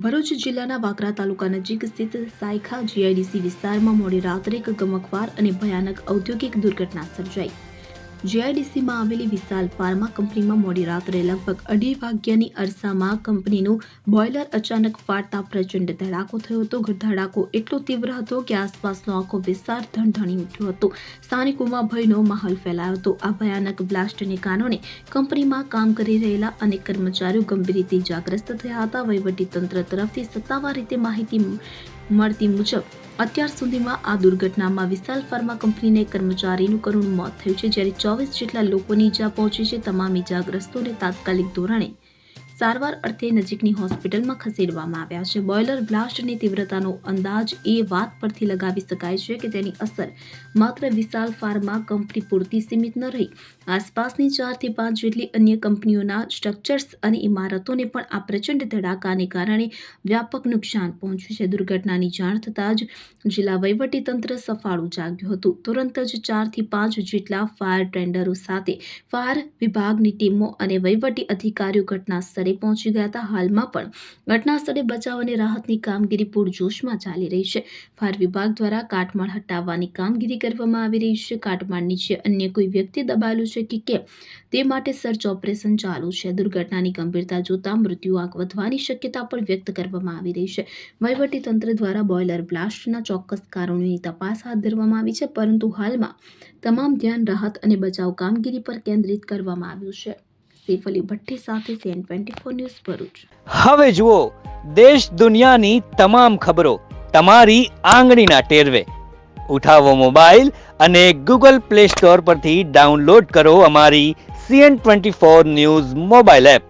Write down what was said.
ભરૂચ જિલ્લાના વાગરા તાલુકા નજીક સ્થિત સાયખા જીઆઈડીસી વિસ્તારમાં મોડી રાત્રે એક ગમખ્વાર અને ભયાનક ઔદ્યોગિક દુર્ઘટના સર્જાઈ। જીઆઈડીસીમાં આવેલી વિશાલ ફાર્મા કંપનીમાં મોડી રાત્રે લગભગ 2:30 વાગ્યાની અરસામાં કંપનીનું બોઇલર અચાનક ફાટતા પ્રચંડ ધડાકો થયો હતો। ધડાકો એટલો તીવ્ર હતો કે આસપાસનો આખો વિસ્તાર ધણધણી ઉઠ્યો હતો। સ્થાનિકોમાં ભયનો માહોલ ફેલાયો હતો। આ ભયાનક બ્લાસ્ટને કારણે કંપનીમાં કામ કરી રહેલા અનેક કર્મચારીઓ ગંભીર રીતે ઇજાગ્રસ્ત થયા હતા। વહીવટીતંત્ર તરફથી સત્તાવાર રીતે માહિતી મળતી મુજબ અત્યાર સુધીમાં આ દુર્ઘટનામાં વિશાલ ફાર્મા કંપનીના એક કર્મચારીનું કરુણ મોત થયું છે, જ્યારે 24 જેટલા લોકોની ઈજા પહોંચી છે। તમામ ઈજાગ્રસ્તોને તાત્કાલિક ધોરણે સારવાર અર્થે નજીકની હોસ્પિટલમાં ખસેડવામાં આવ્યા છે। બોઇલર બ્લાસ્ટની તીવ્રતાનો અંદાજ એ વાત પરથી લગાવી શકાય છે કે તેની અસર માત્ર વિશાલ ફાર્મા કંપની પૂરતી સીમિત ન રહી આસપાસની 4 થી 5 જેટલી અન્ય કંપનીઓના સ્ટ્રક્ચર્સ અને ઇમારતોને પણ આ પ્રચંડ ધડાકાને કારણે વ્યાપક નુકસાન પહોંચ્યું છે। દુર્ઘટનાની જાણ થતાં જ જિલ્લા વહીવટીતંત્ર સફાળું જાગ્યું હતું। તુરંત જ 4 થી 5 જેટલા ફાયર ટેન્ડરો સાથે ફાયર વિભાગની ટીમો અને વહીવટી અધિકારીઓ ઘટના સ્થળે પહોંચી ગયા હતા। હાલમાં પણ ઘટના સ્થળે બચાવ અને રાહતની કામગીરી પૂરજોશમાં ચાલી રહી છે। ફાયર વિભાગ દ્વારા કાટમાળ હટાવવાની કામગીરી કરવામાં આવી રહી છે। કાટમાળ નીચે અન્ય કોઈ વ્યક્તિ દબાયેલું છે કે કેમ તે માટે સર્ચ ઓપરેશન ચાલુ છે। દુર્ઘટનાની ગંભીરતા જોતા મૃત્યુઆંક વધવાની શક્યતા પણ વ્યક્ત કરવામાં આવી રહી છે। વહીવટીતંત્ર દ્વારા બોઇલર બ્લાસ્ટના ચોક્કસ કારણોની તપાસ હાથ ધરવામાં આવી છે, પરંતુ હાલમાં તમામ ધ્યાન રાહત અને બચાવ કામગીરી પર કેન્દ્રિત કરવામાં આવ્યું છે। સૈફ અલી ભટ્ટી સાથે CN24 ન્યૂઝ ભરૂચ। હવે જુઓ દેશ દુનિયાની તમામ ખબરો તમારી આંગળીના ટેરવે। ઉઠાવો મોબાઈલ અને ગૂગલ પ્લે સ્ટોર પરથી ડાઉનલોડ કરો અમારી CN24 ન્યૂઝ મોબાઈલ એપ।